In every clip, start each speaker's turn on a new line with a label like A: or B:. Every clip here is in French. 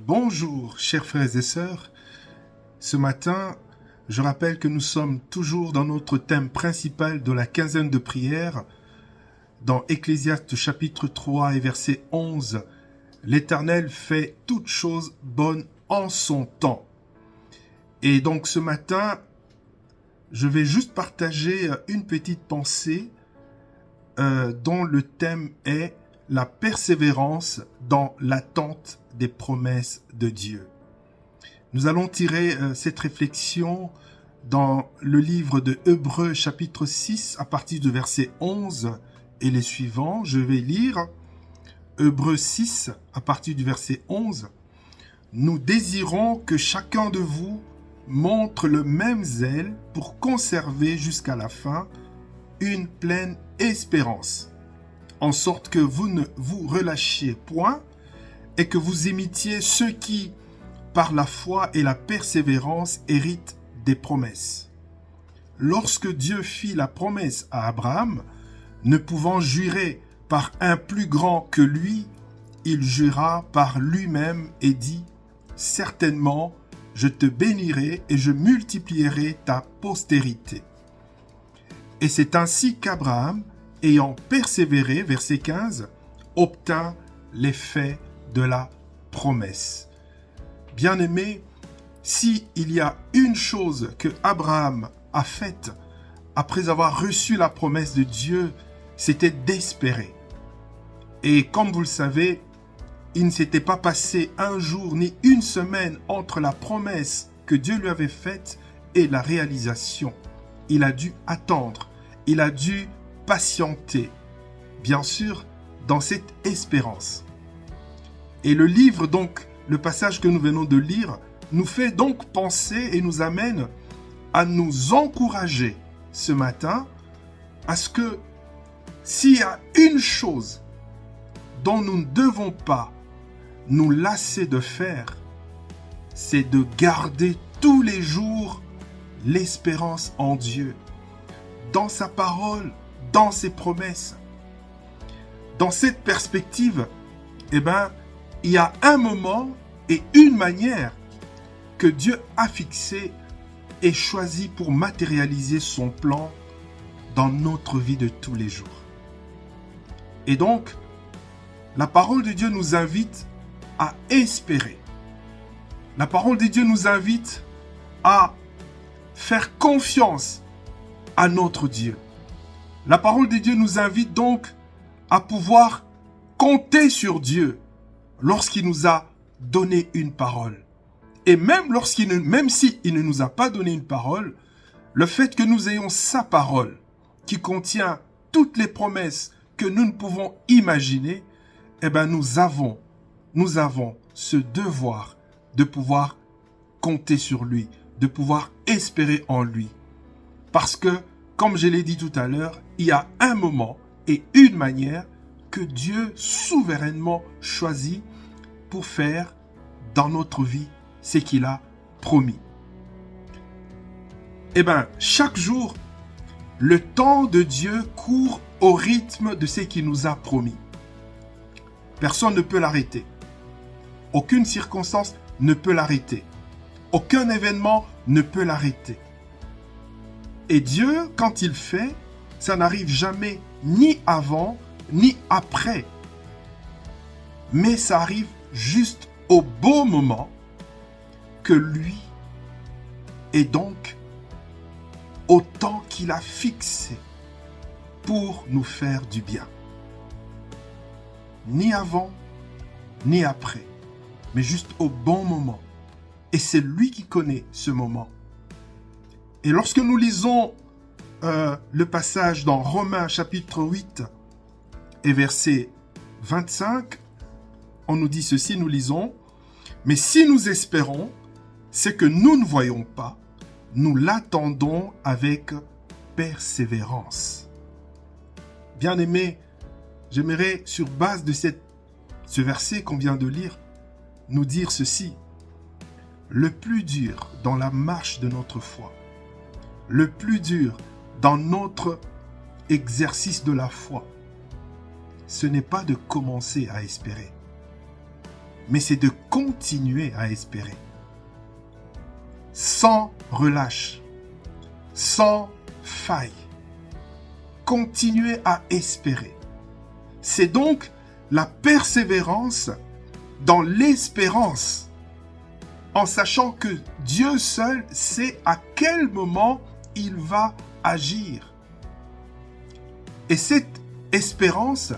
A: Bonjour, chers frères et sœurs. Ce matin, je rappelle que nous sommes toujours dans notre thème principal de la quinzaine de prières. Dans Ecclésiaste chapitre 3 et verset 11, l'Éternel fait toutes choses bonnes en son temps. Et donc ce matin, je vais juste partager une petite pensée dont le thème est la persévérance dans l'attente des promesses de Dieu. Nous allons tirer cette réflexion dans le livre de Hébreux chapitre 6 à partir du verset 11 et les suivants. Je vais lire Hébreux 6 à partir du verset 11. Nous désirons que chacun de vous montre le même zèle pour conserver jusqu'à la fin une pleine espérance, en sorte que vous ne vous relâchiez point et que vous imitiez ceux qui, par la foi et la persévérance, héritent des promesses. Lorsque Dieu fit la promesse à Abraham, ne pouvant jurer par un plus grand que lui, il jura par lui-même et dit « Certainement, je te bénirai et je multiplierai ta postérité. » Et c'est ainsi qu'Abraham, ayant persévéré, verset 15, obtint l'effet de la promesse. Bien-aimés, s'il y a une chose que Abraham a faite après avoir reçu la promesse de Dieu, c'était d'espérer. Et comme vous le savez, il ne s'était pas passé un jour ni une semaine entre la promesse que Dieu lui avait faite et la réalisation. Il a dû attendre, il a dû patienter, bien sûr, dans cette espérance. Et le livre, donc, le passage que nous venons de lire, nous fait donc penser et nous amène à nous encourager ce matin à ce que s'il y a une chose dont nous ne devons pas nous lasser de faire, c'est de garder tous les jours l'espérance en Dieu, dans sa parole, dans ses promesses. Dans cette perspective, il y a un moment et une manière que Dieu a fixé et choisi pour matérialiser son plan dans notre vie de tous les jours. Et donc, la parole de Dieu nous invite à espérer. La parole de Dieu nous invite à faire confiance à notre Dieu. La parole de Dieu nous invite donc à pouvoir compter sur Dieu lorsqu'il nous a donné une parole. Et même s'il ne nous a pas donné une parole, le fait que nous ayons sa parole qui contient toutes les promesses que nous ne pouvons imaginer, nous avons ce devoir de pouvoir compter sur lui, de pouvoir espérer en lui. Parce que, comme je l'ai dit tout à l'heure, il y a un moment et une manière que Dieu souverainement choisit pour faire dans notre vie ce qu'il a promis. Chaque jour, le temps de Dieu court au rythme de ce qu'il nous a promis. Personne ne peut l'arrêter. Aucune circonstance ne peut l'arrêter. Aucun événement ne peut l'arrêter. Et Dieu, quand il fait, ça n'arrive jamais ni avant, ni après. Mais ça arrive juste au beau moment que lui est donc au temps qu'il a fixé pour nous faire du bien. Ni avant, ni après, mais juste au bon moment. Et c'est lui qui connaît ce moment. Et lorsque nous lisons le passage dans Romains chapitre 8 et verset 25, on nous dit ceci, nous lisons « Mais si nous espérons, c'est que nous ne voyons pas, nous l'attendons avec persévérance. » Bien-aimés, j'aimerais, sur base de ce verset qu'on vient de lire, nous dire ceci. Le plus dur dans la marche de notre foi, le plus dur dans notre exercice de la foi, ce n'est pas de commencer à espérer, mais c'est de continuer à espérer. Sans relâche, sans faille. Continuer à espérer. C'est donc la persévérance dans l'espérance, en sachant que Dieu seul sait à quel moment il va agir. Et cette espérance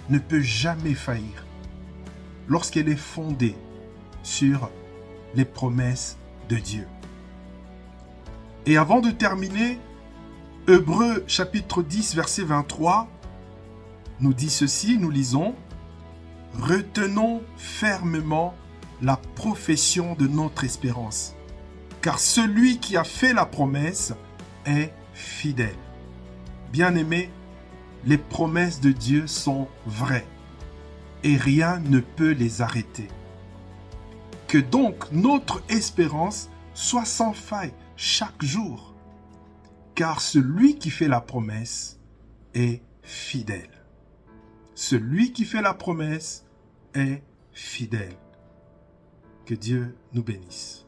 A: ne peut jamais faillir lorsqu'elle est fondée sur les promesses de Dieu. Et avant de terminer, Hébreux chapitre 10 verset 23 nous dit ceci, nous lisons: « Retenons fermement la profession de notre espérance, car celui qui a fait la promesse est fidèle. » Bien-aimés, les promesses de Dieu sont vraies et rien ne peut les arrêter. Que donc notre espérance soit sans faille chaque jour, car celui qui fait la promesse est fidèle. Celui qui fait la promesse est fidèle. Que Dieu nous bénisse.